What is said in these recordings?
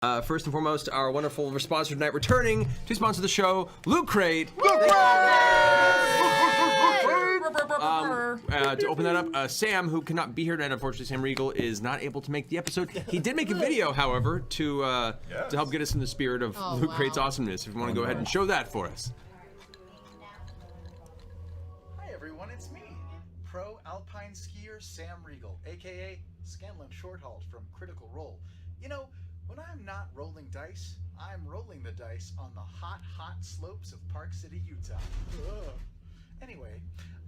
First and foremost, our wonderful sponsor tonight, returning to sponsor the show, Loot Crate. To open that up, Sam, who cannot be here tonight, unfortunately, Sam Riegel is not able to make the episode. He did make a video, however, to help get us in the spirit of Loot Crate's awesomeness. If you want to go ahead and show that for us. Hi everyone, it's me, pro alpine skier Sam Riegel, aka Scanlan Shorthauled from Critical Role. You know, when I'm not rolling dice, I'm rolling the dice on the hot, hot slopes of Park City, Utah. Ugh. Anyway,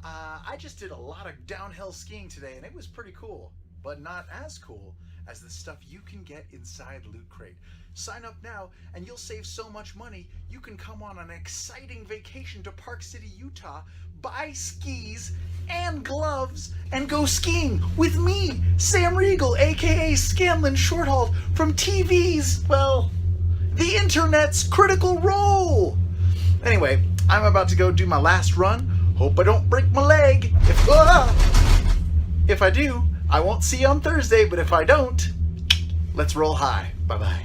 I just did a lot of downhill skiing today, and it was pretty cool, but not as cool as the stuff you can get inside Loot Crate. Sign up now, and you'll save so much money, you can come on an exciting vacation to Park City, Utah, buy skis and gloves, and go skiing with me, Sam Riegel, aka Scanlan Shorthauled, from TV's, well, the internet's Critical Role. Anyway, I'm about to go do my last run. Hope I don't break my leg. If I do, I won't see you on Thursday, but if I don't, let's roll high. Bye-bye.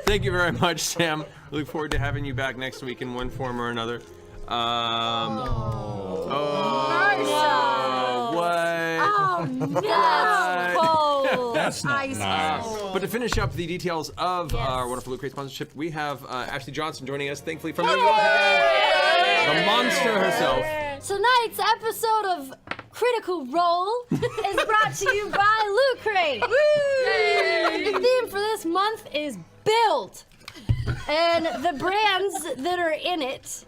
Thank you very much, Sam. We look forward to having you back next week in one form or another. What? That's not nice. But to finish up the details of our wonderful Loot Crate sponsorship, we have Ashley Johnson joining us, thankfully, from New York again. The monster herself. Tonight's episode of Critical Role is brought to you by Loot Crate. The theme for this month is build. And the brands that are in it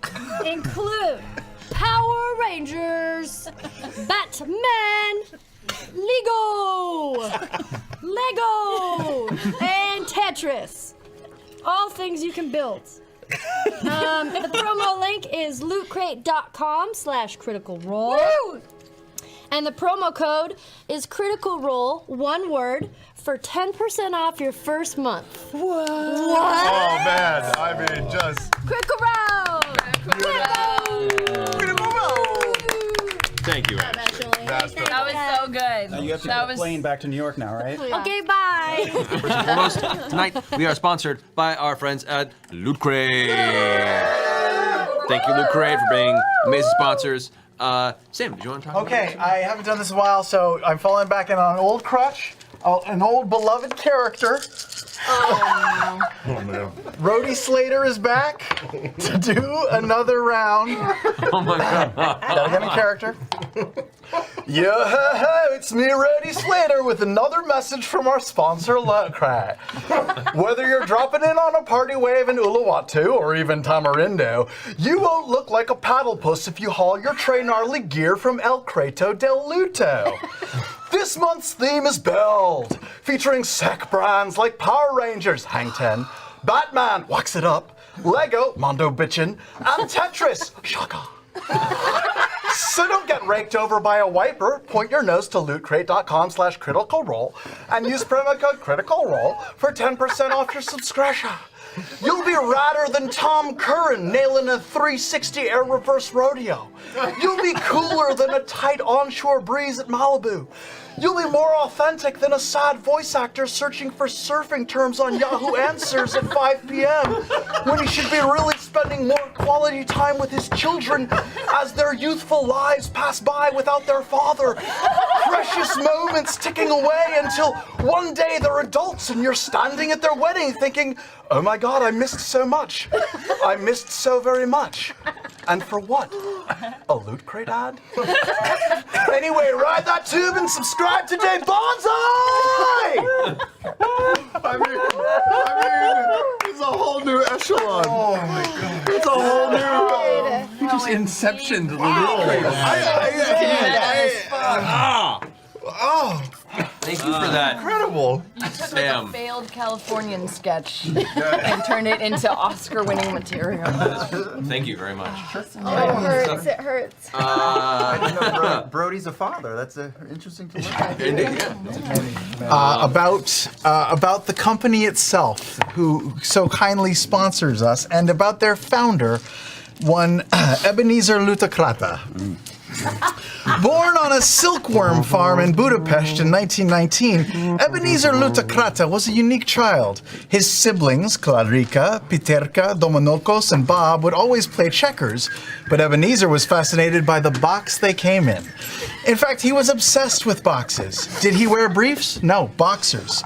include Power Rangers, Batman, Lego, and Tetris. All things you can build. The promo link is lootcrate.com/criticalrole. And the promo code is Critical Role, one word, for 10% off your first month. What? Oh man, I mean, just Critical Role! Critical Role! Thank you, Ashley. That was so good. You have to get a plane back to New York now, right? Okay, bye. First and foremost, tonight we are sponsored by our friends at Loot Crate. Thank you, Loot Crate, for being amazing sponsors. Sam, did you want to talk Okay, I haven't done this in a while, so I'm falling back in on an old crutch, an old beloved character. oh man. Roderick Slater is back to do another round. Oh my God. Gotta get in character. Yeah, it's me, Roderick Slater, with another message from our sponsor, Loot Crate. Whether you're dropping in on a party wave in Uluwatu or even Tamarindo, you won't look like a paddle puss if you haul your tray gnarly gear from El Crato del Luto. This month's theme is Build, featuring sec brands like Power Rangers, Hang 10, Batman, Wax It Up, Lego, Mondo Bitchin', and Tetris, Shaka. So don't get raked over by a wiper. Point your nose to lootcrate.com/criticalrole and use promo code criticalrole for 10% off your subscription. You'll be radder than Tom Curran nailing a 360 air reverse rodeo. You'll be cooler than a tight onshore breeze at Malibu. You'll be more authentic than a sad voice actor searching for surfing terms on Yahoo Answers at 5 p.m. when he should be really spending more quality time with his children as their youthful lives pass by without their father. Precious moments ticking away until one day they're adults and you're standing at their wedding thinking, oh my God, I missed so much. I missed so very much. And for what? A Loot Crate ad? Anyway, ride that tube and subscribe today, Bonsai! I mean, it's a whole new echelon. Oh my God. It's a whole new. You just inceptioned the Loot Thank you for that. Incredible. Sam. failed Californian sketch and turned it into Oscar-winning material. Thank you very much. It hurts. I didn't know Brody's a father. That's interesting to look at. Indeed, yeah. About the company itself, who so kindly sponsors us, and about their founder, one Ebenezer Lutacrata. Born on a silkworm farm in Budapest in 1919, Ebenezer Lutacrata was a unique child. His siblings, Clarica, Piterca, Dominocos, and Bob, would always play checkers, but Ebenezer was fascinated by the box they came in. In fact, he was obsessed with boxes. Did he wear briefs? No, boxers.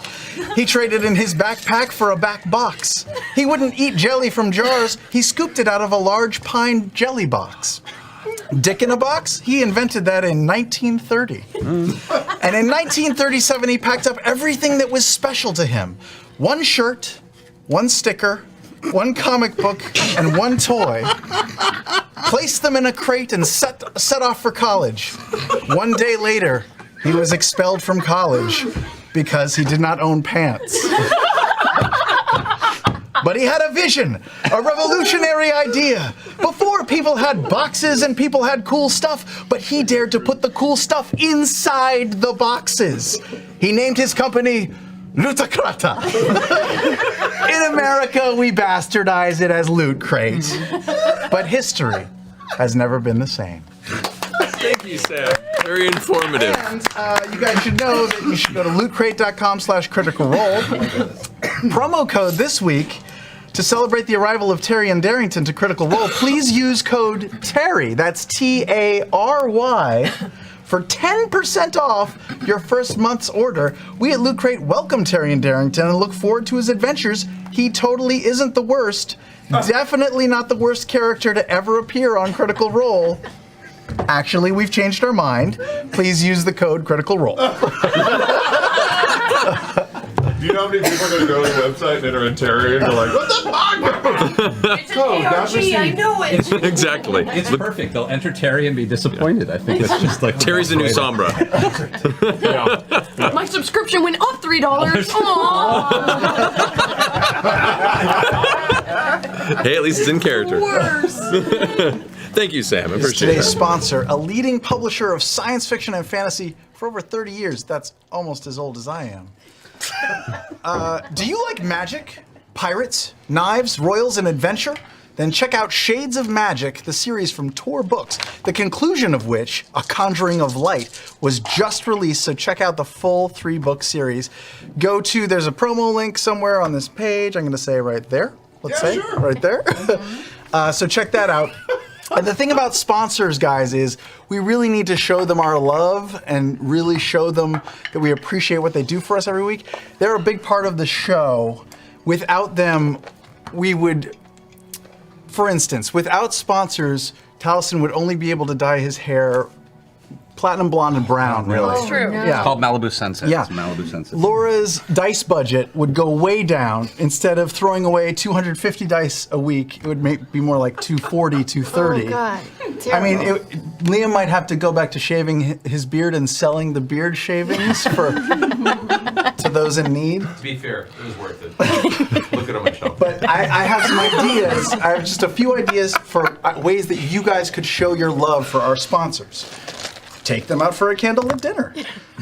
He traded in his backpack for a back box. He wouldn't eat jelly from jars. He scooped it out of a large pine jelly box. Dick in a box? He invented that in 1930. And in 1937, he packed up everything that was special to him. One shirt, one sticker, one comic book, and one toy. Placed them in a crate and set off for college. One day later, he was expelled from college because he did not own pants. But he had a vision, a revolutionary idea. Before, people had boxes and people had cool stuff, but he dared to put the cool stuff inside the boxes. He named his company Lutacrata. In America, we bastardize it as Loot Crate. But history has never been the same. Thank you, Sam. Very informative. And you guys should know that you should go to lootcrate.com/criticalrole. Promo code this week to celebrate the arrival of Terry and Darrington to Critical Role. Please use code TARRY, that's TARY, for 10% off your first month's order. We at Loot Crate welcome Terry and Darrington and look forward to his adventures. He totally isn't the worst. Definitely not the worst character to ever appear on Critical Role. Actually, we've changed our mind. Please use the code Critical Role. Do you know how many people are going to go to the website and enter in Terry and go like, what the fuck? It's an ARG, I know it. Exactly. It's perfect. They'll enter Terry and be disappointed. I think that's just like Terry's the new Sombra. My subscription went up $3. Hey, at least it's in character. Worse. Thank you, Sam. I appreciate Today's that. sponsor, a leading publisher of science fiction and fantasy for over 30 years. That's almost as old as I am. Do you like magic, pirates, knives, royals, and adventure? Then check out Shades of Magic, the series from Tor Books, the conclusion of which, A Conjuring of Light, was just released, so check out the full 3-book series. There's a promo link somewhere on this page, I'm going to say right there. Right there. So check that out. And the thing about sponsors, guys, is we really need to show them our love and really show them that we appreciate what they do for us every week. They're a big part of the show. Without them, we would, for instance, without sponsors, Taliesin would only be able to dye his hair platinum blonde and brown, really. That's true. Yeah. It's called Malibu Sunset. Yeah. It's Malibu Sunset. Laura's dice budget would go way down. Instead of throwing away 250 dice a week, it would be more like 240, 230. Oh, God. I mean, Liam might have to go back to shaving his beard and selling the beard shavings to those in need. To be fair, it was worth it. Look at it on my shelf. But I have some ideas. I have just a few ideas for ways that you guys could show your love for our sponsors. Take them out for a candlelit dinner.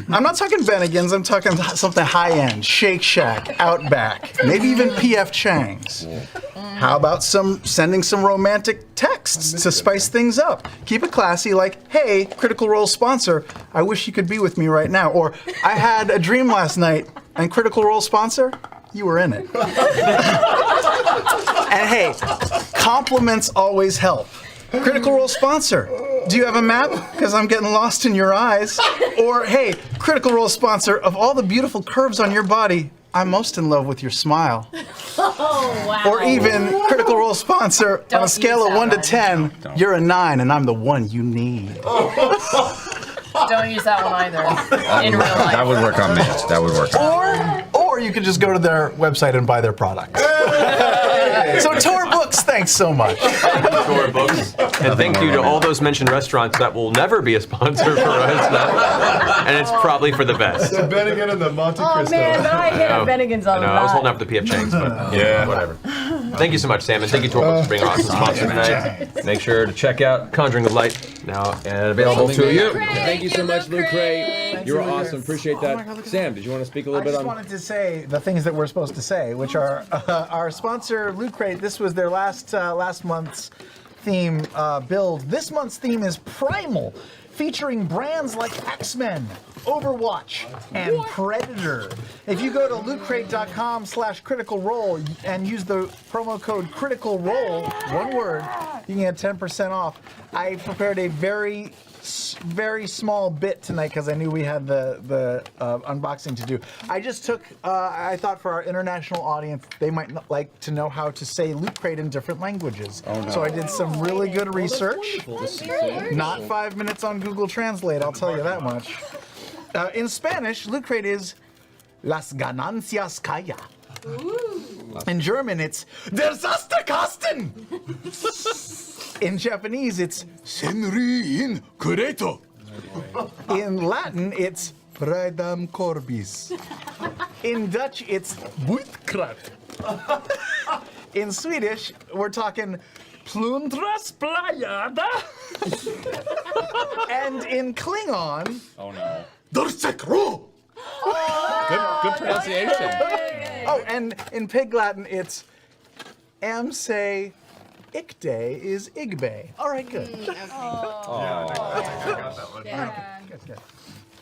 I'm not talking Bennigan's, I'm talking something high-end. Shake Shack, Outback, maybe even P.F. Chang's. How about sending some romantic texts to spice things up? Keep it classy, like, hey, Critical Role sponsor, I wish you could be with me right now. Or, I had a dream last night, and Critical Role sponsor, you were in it. And hey, compliments always help. Critical Role sponsor, do you have a map? Because I'm getting lost in your eyes. Or, hey, Critical Role sponsor, of all the beautiful curves on your body, I'm most in love with your smile. Oh, wow. Or even Critical Role sponsor, on a scale of 1 to 10, you're a 9 and I'm the one you need. Don't use that one either. In real life. That would work on me. That would work on me. Or you could just go to their website and buy their product. So Tor Books, thanks so much. Tor Books. And thank you to all those mentioned restaurants that will never be a sponsor for us. And it's probably for the best. The Bennigan and the Monte Cristo. Oh man, but I hit Bennigan's on I was holding out for the PF Chang's, but Yeah. whatever. Thank you so much, Sam, and thank you Tor Books for being an awesome sponsor tonight. Make sure to check out Conjuring of Light now and available to you. Thank you so much, Luke Crate. You're awesome. Appreciate that. Sam, did you want to speak a I little bit just on? wanted to say the things that we're supposed to say, which are our sponsor, Loot Crate. This was their last month's theme build. This month's theme is Primal, featuring brands like X-Men, Overwatch, and Predator. If you go to lootcrate.com/criticalrole and use the promo code criticalrole, one word, you can get 10% off. I prepared a very small bit tonight because I knew we had the unboxing to do. I just took, I thought for our international audience, they might like to know how to say Loot Crate in different languages. Oh, no. So I did some really good research. Not 5 minutes on Google Translate, I'll tell you that much. In Spanish, Loot Crate is Las Ganancias Kaya. In German, it's Der Sasterkasten. In Japanese, it's Senri in Kureto. In Latin, it's Praedam Corbis. In Dutch, it's Buitkrat. In Swedish, we're talking Plundras Playada. And in Klingon, Oh no. Dorsekro. Good pronunciation. Oh, and in Pig Latin, it's Amse Ikde is Igbe. All right, good.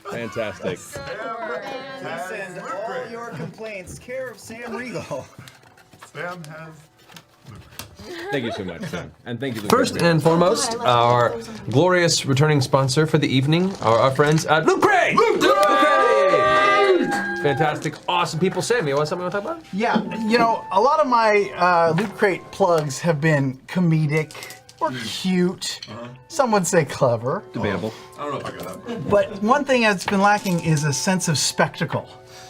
Fantastic. Send all your complaints, care of Sam Riegel. Sam has. Thank you so much, Sam. And thank you. First and foremost, our glorious returning sponsor for the evening are our friends at Loot Crate! Loot Crate! Fantastic, awesome people. Sam, you want something you want to talk about? Yeah, you know, a lot of my Loot Crate plugs have been comedic or cute. Some would say clever. Debatable. I don't know if I got that. But one thing that's been lacking is a sense of spectacle,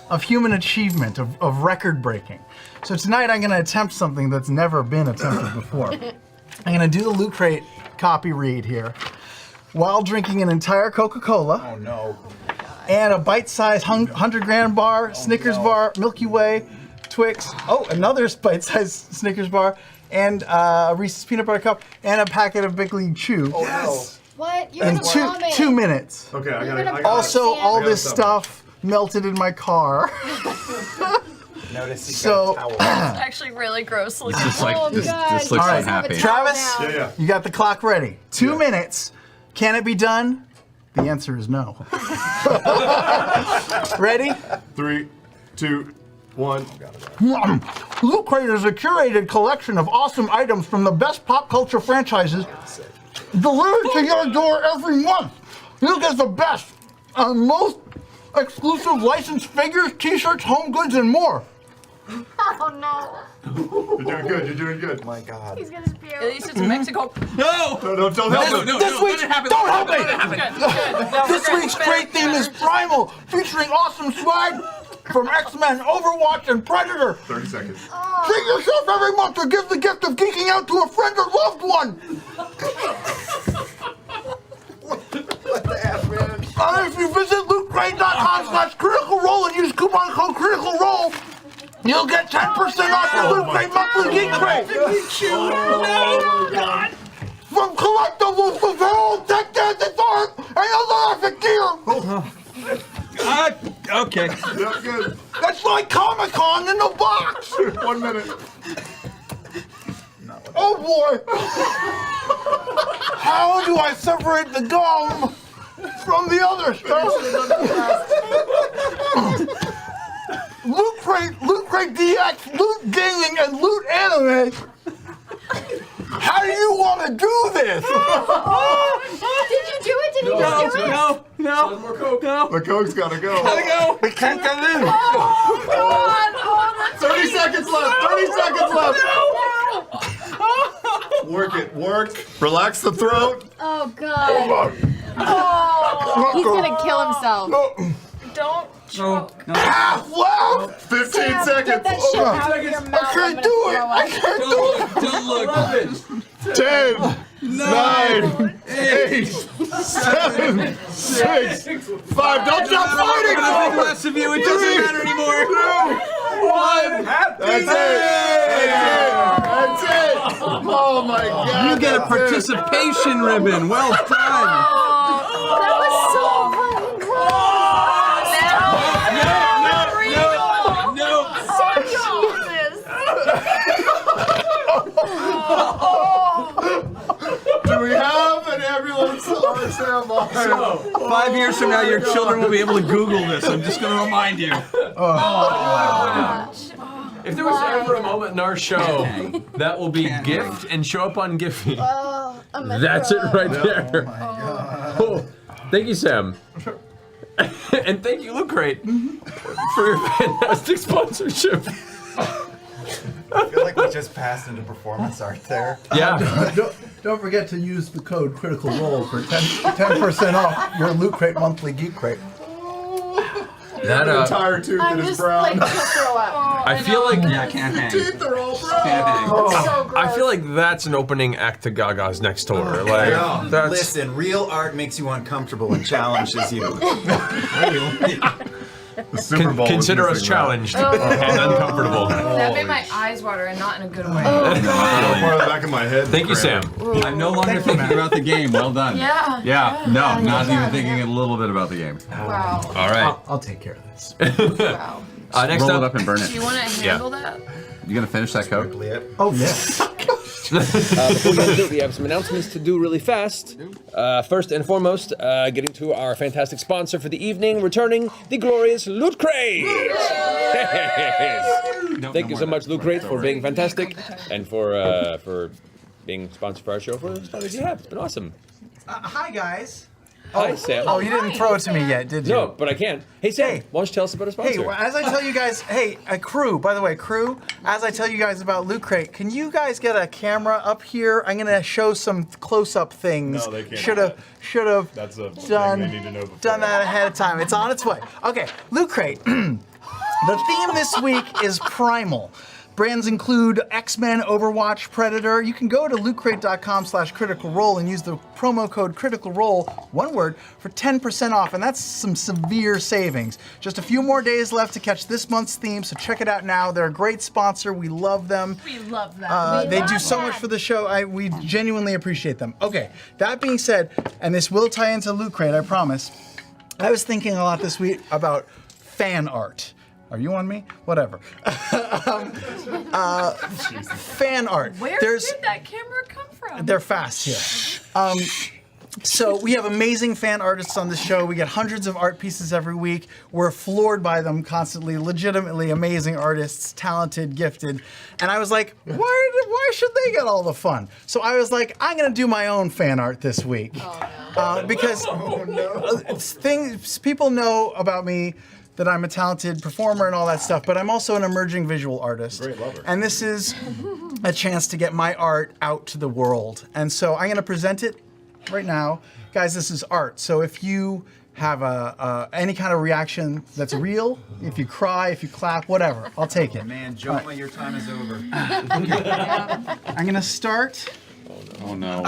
of human achievement, of record breaking. So tonight I'm going to attempt something that's never been attempted before. I'm going to do the Loot Crate copy read here while drinking an entire Coca-Cola. Oh no. And a bite-sized 100-gram bar, Snickers bar, Milky Way, Twix. Oh, another bite-sized Snickers bar, and a Reese's peanut butter cup, and a packet of Big League Chew. Oh no. What? You're In gonna vomit. 2 minutes. Okay, I You're got gonna it. Also, Sam. all I got this something. stuff melted in my car. Notice he So- got a towel. Actually, really gross looking. This like Oh, this God. looks All right. unhappy. Travis, Yeah, yeah. you got the clock ready. 2 minutes. Can it be done? The answer is no. Ready? 3, 2, 1. Loot Crate is a curated collection of awesome items from the best pop culture franchises delivered to your door every month. You get the best and most exclusive licensed figures, t-shirts, home goods, and more. Oh no. You're doing good. You're doing good. My God. He's gonna spew. At least it's Mexico. No! No, don't help him. This week's, don't help me! No, This week's Crate theme is Primal, featuring awesome swag from X-Men, Overwatch, and Predator. 30 seconds. Treat yourself every month to give the gift of geeking out to a friend or loved one. What the F, man? If you visit lootcrate.com/criticalrole and use coupon code criticalrole, you'll get 10% off your Loot Crate monthly Geek Crate. Oh, God. From collectibles to Vol tech gadgets, art, and other gear. Okay. Yeah, good. That's like Comic-Con in a box. 1 minute. Oh boy! How do I separate the gum from the other stuff? Loot Crate DX, Loot Gaming, and Loot Anime. How do you want to do this? Did you do it? Did he just do it? No. More Coke. No. The Coke's gotta go. Go. We can't get in. Oh, God. Oh, that's 30 seconds left. 30 seconds left. Work it. Work. Relax the throat. Oh, God. Oh. He's gonna kill himself. Don't choke. Half left. 15 Sam, seconds. Get that shit out of your mouth. I can't do it. I can't do it. Don't look. 10, 9, 8, 7, 6, 5. Don't stop fighting. Nothing less of you. It doesn't matter anymore. 1. That's it. That's it. Oh my God. You get a participation ribbon. Well done. That was so fucking gross. No. So, 5 years from now, your children will be able to Google this. I'm just going to remind you. If there was ever a moment in our show that will be gift and show up on Giphy, that's it right there. Oh, thank you, Sam. And thank you, Loot Crate, for your fantastic sponsorship. I feel like we just passed into performance art there. Yeah. Don't forget to use the code Critical Role for 10% off your Loot Crate monthly Geek Crate. That entire tooth I'm that is just brown. like to throw up. I feel like Can't hang. Teeth are all brown. Can't hang. It's so gross. I feel like that's an opening act to Gaga's next tour. Like Yeah. that's Listen, real art makes you uncomfortable and challenges you. The Super Bowl was consider us missing that. challenged and uncomfortable. That made my eyes water and not in a good way. Part of the back of my head. Thank you, Sam. I'm no longer thinking about the game. Well done. Yeah. Yeah. No, not even thinking a little bit about the game. Wow. All right. I'll take care of this. Wow. Next Roll up, it up and burn Do it. you want to handle that? You gonna finish that coat? Oh, yeah. before we get into it, we have some announcements to do really fast. First and foremost, getting to our fantastic sponsor for the evening, returning the glorious Loot Crate. Thank you so much, Loot Crate, for being fantastic and for being sponsored for our show for as long as you have. It's been awesome. Hi, guys. Hi, Sam. Oh, you didn't throw it to me yet, did you? No, but I can. Hey, Sam, Hey. why don't you tell us about our Hey, sponsor? well, as I tell you guys, crew, by the way, crew, as I tell you guys about Loot Crate, can you guys get a camera up here? I'm going to show some close-up things. No, they can't. Should have That's a done, thing they need to know before. done that ahead of time. It's on its way. Okay, Loot Crate. The theme this week is Primal. Brands include X-Men, Overwatch, Predator. You can go to lootcrate.com/critical role and use the promo code critical role, one word, for 10% off, and that's some severe savings. Just a few more days left to catch this month's theme, so check it out now. They're a great sponsor. We love them. We love that. They do so much for the show. We genuinely appreciate them. Okay, that being said, and this will tie into Loot Crate, I promise. I was thinking a lot this week about fan art. Are you on me? Whatever. Fan art. Where There's, did that camera come from? they're fast here. So we have amazing fan artists on the show. We get hundreds of art pieces every week. We're floored by them constantly. Legitimately amazing artists, talented, gifted. And I was like, why should they get all the fun? So I was like, I'm gonna do my own fan art this week. Because people know about me that I'm a talented performer and all that stuff, but I'm also an emerging visual artist. Great lover. And this is a chance to get my art out to the world. And so I'm gonna present it right now. Guys, this is art. So if you have any kind of reaction that's real, if you cry, if you clap, whatever, I'll take it. Man, Joma, your time is over. I'm gonna start Oh no.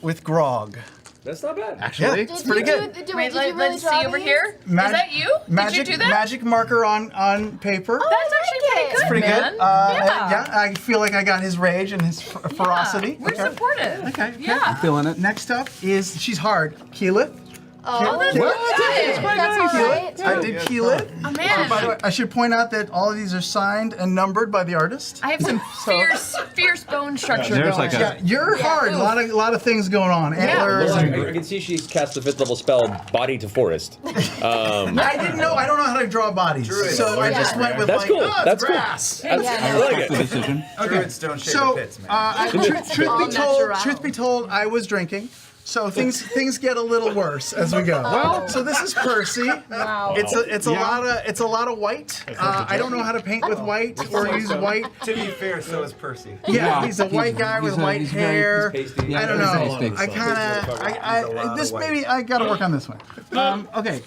with Grog. That's not bad. Actually, it's pretty good. Wait, let's see over here. Mag- Is that you? Magic, Did you do that? Magic marker on paper. That's actually pretty good, Pretty man. good. Yeah. I feel like I got his rage and his ferocity. We're supportive. Okay. Yeah. Feeling it. Next up is, she's hard, Keyleth. Oh, that's What? good. That's all right. I did Keyleth. Oh, man. By the way, I should point out that all of these are signed and numbered by the artist. I have some fierce bone structure There's going. like Yeah, you're hard. A lot of things going on. Antlers. I can see she's cast the 5th level spell, Body to Forest. I didn't know. I don't know how to draw bodies, so I just went with That's like, cool. oh, it's That's cool. grass. I like The it. decision. Druids don't shave So, the pits, man. truth be told, I was drinking. So things get a little worse as we go. Well, so this is Percy. Wow. It's a lot of white. I don't know how to paint with white or use white. To be fair, so is Percy. Yeah, he's a white guy with white hair. pasty. I don't he's know. pasty. I kind of this maybe I got to work on this one. Okay.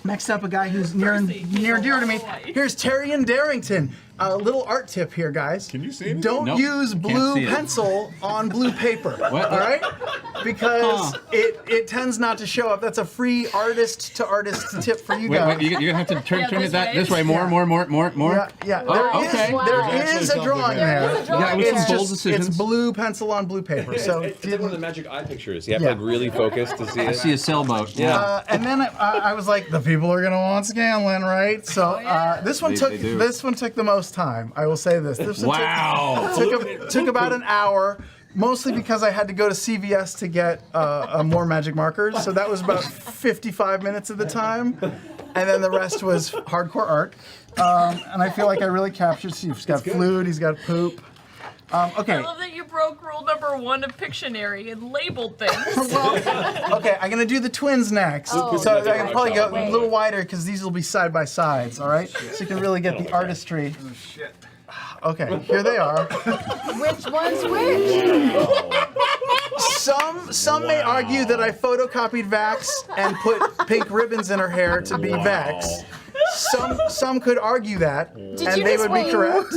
Next up, a guy who's near and dear to me. Here's Tyrion Darrington. A little art tip here, guys. Can you see anything? Don't Nope. use Can't blue see it. pencil on blue paper. What? All right? Because it tends not to show up. That's a free artist to artist tip for you guys. Wait, you're gonna have to turn Yeah, it this that way. this way. More. Yeah. Oh, okay. There is a drawing there. Yeah, with some bold It's decisions. blue pencil on blue paper. So It's like one of the magic eye pictures. You have Yeah. to like really focus to see I it. see a sailboat. Yeah. and then I was like, the people are gonna want Scanlan, right? So this one They do. took the most time. I will say this. This one Wow. took about an hour. mostly because I had to go to CVS to get more magic markers. So that was about 55 minutes of the time. And then the rest was hardcore art. And I feel like I really captured Steve. He's got flute, he's got poop. Okay. I love that you broke rule number 1 of Pictionary and labeled things. Okay, I'm gonna do the twins next. Oh. So I can probably go a little wider because these will be side by sides, all right? So you can really get the artistry. Oh, shit. Okay, here they are. Which one's which? Some may argue that I photocopied Vax and put pink ribbons in her hair to be Vax. Some could argue that, and they would be correct.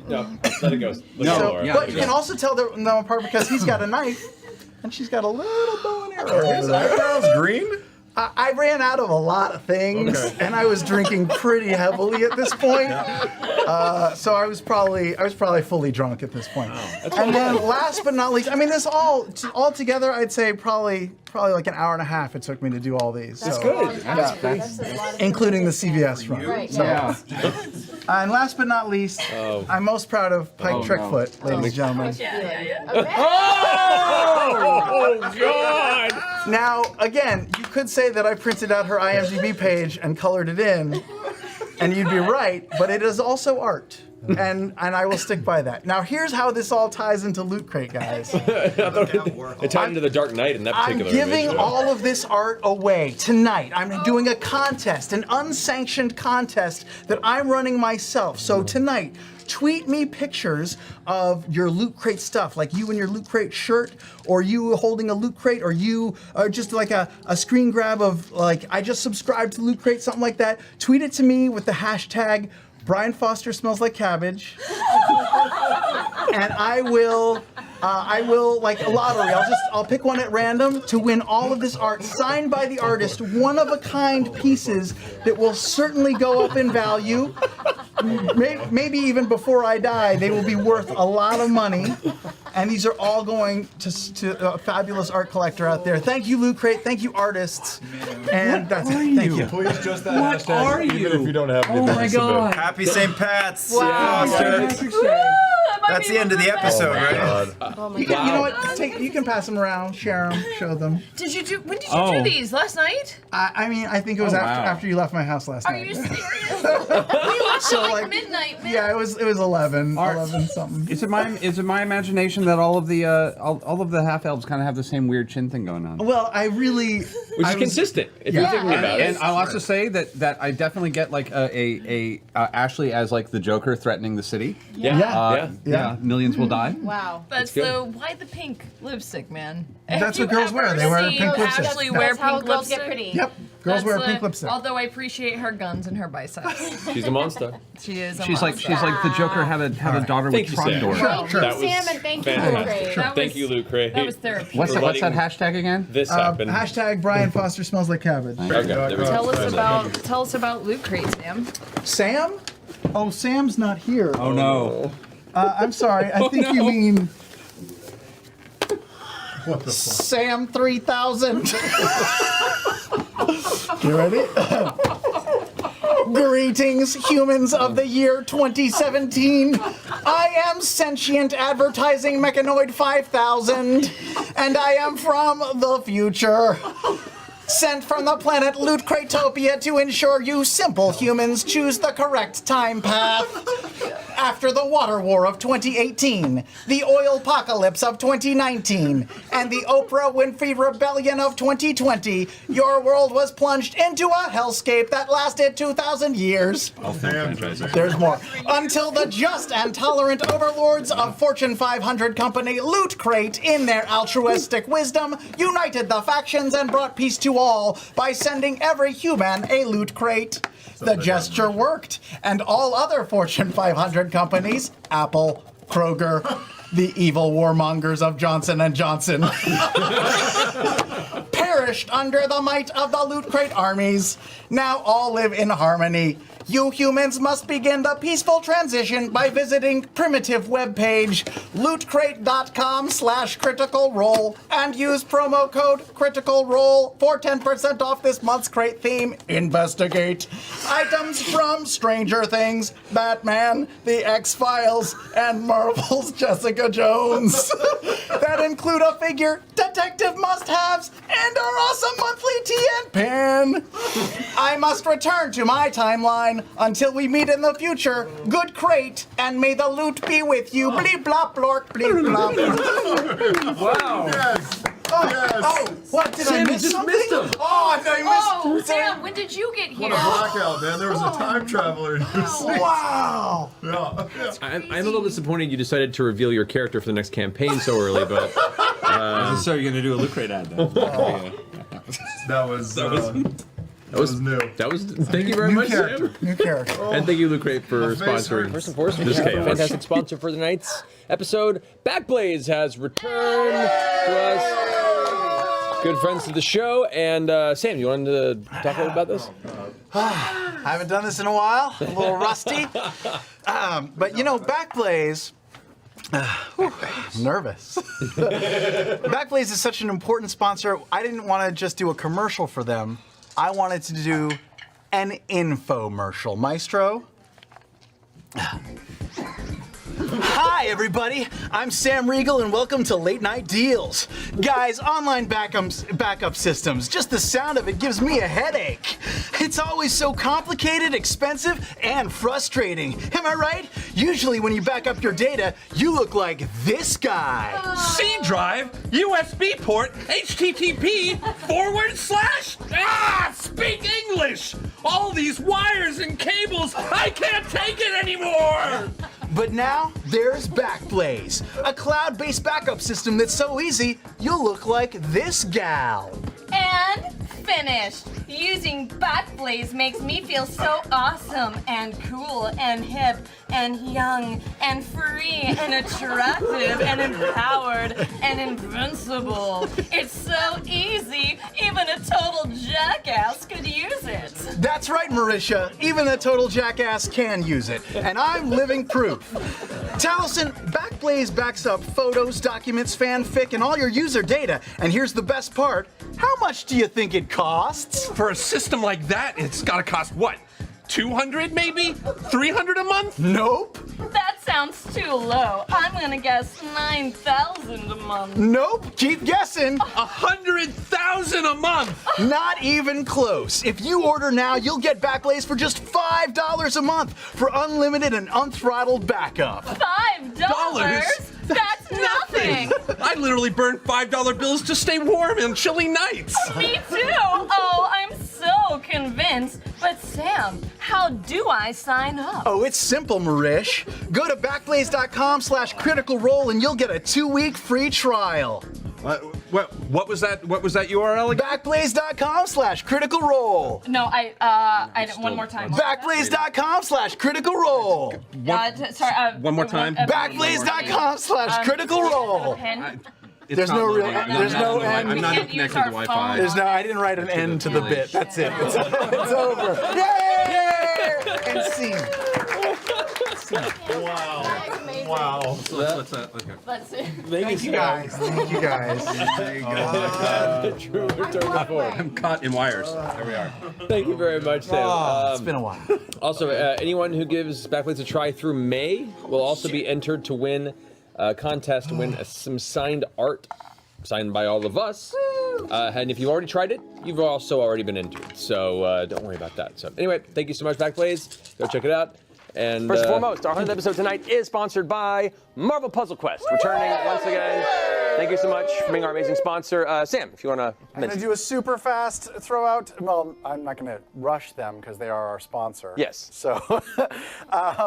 No, let it go. But you can also tell them apart because he's got a knife and she's got a little bow and arrow. His eyebrows green? I ran out of a lot of things, and I was drinking pretty heavily at this point. So I was probably fully drunk at this point. And then last but not least, I mean, this all together, I'd say probably like an hour and a half it took me to do all these. That's so, good. That's a lot of including the CVS run. Right, So, yeah. and last but not least, I'm most proud of Pike Trickfoot, ladies and gentlemen. Oh, God! Now, again, you could say that I printed out her IMDb page and colored it in, and you'd be right, but it is also art. And I will stick by that. Now, here's how this all ties into Loot Crate, guys. It tied into the Dark Knight in that I'm particular giving image. all of this art away tonight. I'm doing a contest, an unsanctioned contest that I'm running myself. So tonight, tweet me pictures of your Loot Crate stuff, like you in your Loot Crate shirt, or you holding a Loot Crate, or you just like a screen grab of like, I just subscribed to Loot Crate, something like that. Tweet it to me with the hashtag Brian Foster smells like cabbage. And I will like a lottery. I'll pick one at random to win all of this art signed by the artist, one of a kind pieces that will certainly go up in value. Maybe even before I die, they will be worth a lot of money. And these are all going to a fabulous art collector out there. Thank you, Loot Crate. Thank you, artists. And that's it. Thank you. Please just that What hashtag, are even you? if you don't have any Oh my business about God. it. Happy St. Pat's. Wow. That's the end of the episode, right? You know what? You can pass them around, share them, show them. When did you do these? Last night? I mean, I think it was after you left my house last Are night. you serious? We left So, at like, midnight, man. Yeah, it was 11 something. Is it my imagination that all of the half elves kind of have the same weird chin thing going on? Well, I really. Which is consistent, if you're thinking about it. And I'll also say that I definitely get like a Ashley as like the Joker threatening the city. Yeah. Millions will die. Wow. That's why the pink lipstick, man. That's Have what girls you wear. ever They wear seen pink lipstick. Ashley Yeah. wear That's how pink girls lipstick? get pretty. Yep. Girls wear pink lipstick. Although I appreciate her guns and her biceps. She's a monster. She is a She's monster. like the Joker had a daughter Thank with you, Sam. Trondor. Sure. That was Sam, and thank you, Loot Crate. fantastic. Thank you, Luke Crate. That was therapy. What's that hashtag again? This happened. Hashtag Brian Foster smells like cabbage. Okay, there we go. Tell us about Loot Crate, Sam. Sam? Oh, Sam's not here. Oh no. I'm sorry. I think you mean What the fuck? Sam 3000. You ready? Greetings, humans of the year 2017. I am sentient advertising mechanoid 5000, and I am from the future. Sent from the planet Loot Cratopia to ensure you simple humans choose the correct time path. After the water war of 2018, the oil apocalypse of 2019, and the Oprah Winfrey rebellion of 2020, your world was plunged into a hellscape that lasted 2,000 years. There's more. Until the just and tolerant overlords of Fortune 500 company Loot Crate, in their altruistic wisdom, united the factions and brought peace to all by sending every human a Loot Crate. The gesture worked, and all other Fortune 500 companies, Apple, Kroger, the evil warmongers of Johnson & Johnson, perished under the might of the Loot Crate armies. Now all live in harmony. You humans must begin the peaceful transition by visiting primitive webpage lootcrate.com/criticalrole and use promo code criticalrole for 10% off this month's crate theme. Investigate items from Stranger Things, Batman, The X-Files, and Marvel's Jessica Jones that include a figure, detective must-haves, and our awesome monthly TN pin. I must return to my timeline until we meet in the future. Good crate, and may the loot be with you. Bleep blop blork bleep blop. Wow. Yes. Oh, what did I miss? Just Something? missed him. Oh, I thought you missed. Oh, Sam, when did you get here? What a blackout, man. There was a time traveler in your seat. Wow. Yeah. I'm a little disappointed you decided to reveal your character for the next campaign so early, but So you're gonna do a Loot Crate ad then? That was new. that was. Thank you very much, Sam. New character. And thank you, Loot Crate, for face sponsoring. hurts. First and foremost, we This have a chaos. fantastic sponsor for the night's episode. Backblaze has returned to us. Good friends to the show. And Sam, you wanted to talk a little about this? I haven't done this in a while. A little rusty. But you know, Backblaze. Nervous. Backblaze is such an important sponsor. I didn't want to just do a commercial for them. I wanted to do an infomercial. Maestro? Hi, everybody. I'm Sam Riegel, and welcome to Late Night Deals. Guys, online backup systems, just the sound of it gives me a headache. It's always so complicated, expensive, and frustrating. Am I right? Usually when you back up your data, you look like this guy. C drive, USB port, HTTP, / speak English! All these wires and cables, I can't take it anymore! But now, there's Backblaze, a cloud-based backup system that's so easy, you'll look like this gal. And finished. Using Backblaze makes me feel so awesome and cool and hip and young and free and attractive and empowered and invincible. It's so easy, even a total jackass could use it. That's right, Marisha. Even a total jackass can use it. And I'm living proof. Taliesin, Backblaze backs up photos, documents, fanfic, and all your user data. And here's the best part. How much do you think it costs? For a system like that, it's gotta cost what? 200 maybe? 300 a month? Nope. That sounds too low. I'm gonna guess 9,000 a month. Nope. Keep guessing. 100,000 a month! Not even close. If you order now, you'll get Backblaze for just $5 a month for unlimited and unthrottled backup. $5? That's nothing. I literally burn $5 bills to stay warm on chilly nights. Me too. Oh, I'm so convinced. But Sam, how do I sign up? Oh, it's simple, Marish. Go to backblaze.com/criticalrole and you'll get a 2-week free trial. What was that? What was that URL again? Backblaze.com/criticalrole. No, I one more time. Backblaze.com/criticalrole. Sorry. One more time. Backblaze.com/criticalrole. There's no real. There's no end. I'm not connected to Wi-Fi. There's no. I didn't write an end to the bit. That's it. It's over. Yay! And scene. Wow. Wow. Let's see. Thank you guys. Thank you guys. There you go. True return to form. I'm caught in wires. There we are. Thank you very much, Sam. It's been a while. Also, anyone who gives Backblaze a try through May will also be entered to win a contest to win some signed art signed by all of us. And if you've already tried it, you've also already been entered. So don't worry about that. So anyway, thank you so much, Backblaze. Go check it out. And first and foremost, our 100th episode tonight is sponsored by Marvel Puzzle Quest, returning once again. Thank you so much for being our amazing sponsor. Sam, if you want to I'm going to do a super fast throw out. Well, I'm not going to rush them because they are our sponsor. Yes. So,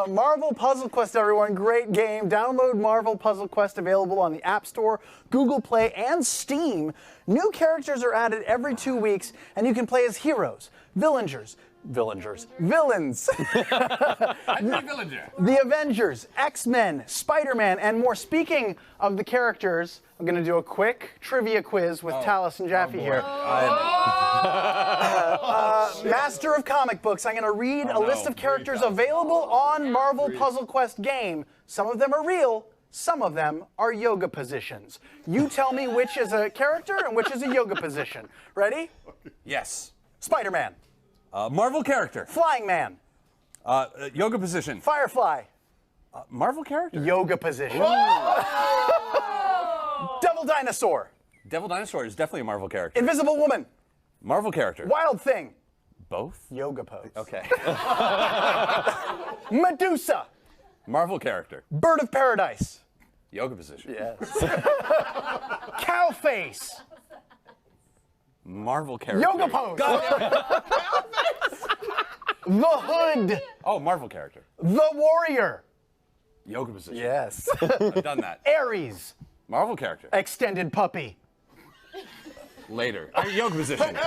Marvel Puzzle Quest, everyone. Great game. Download Marvel Puzzle Quest, available on the App Store, Google Play, and Steam. New characters are added every 2 weeks, and you can play as heroes, villagers, Villagers. Villains. I'm the villager. The Avengers, X-Men, Spider-Man, and more. Speaking of the characters, I'm going to do a quick trivia quiz with Talus and Jaffe here. Master of comic books, I'm going to read a list of characters available on Marvel Puzzle Quest game. Some of them are real, some of them are yoga positions. You tell me which is a character and which is a yoga position. Ready? Yes. Spider-Man. Marvel character. Flying Man. Yoga position. Firefly. Marvel character. Yoga position. Devil Dinosaur. Devil Dinosaur is definitely a Marvel character. Invisible Woman. Marvel character. Wild Thing. Both? Yoga pose. Okay. Medusa. Marvel character. Bird of Paradise. Yoga position. Yes. Cow Face. Marvel character. Yoga pose. The Hood. Oh, Marvel character. The Warrior. Yoga position. Yes. I've done that. Ares. Marvel character. Extended Puppy. Later. Yoga position.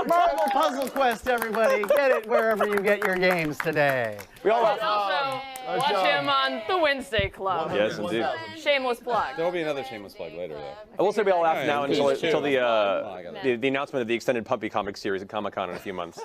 Marvel Puzzle Quest, everybody. Get it wherever you get your games today. We all And also, watch him on the Wednesday Club. Yes, indeed. Shameless plug. There will be another shameless plug later, though. I will say we all laugh now Yeah, until please do. the announcement of the extended Puppy comic series at Comic-Con in a few months.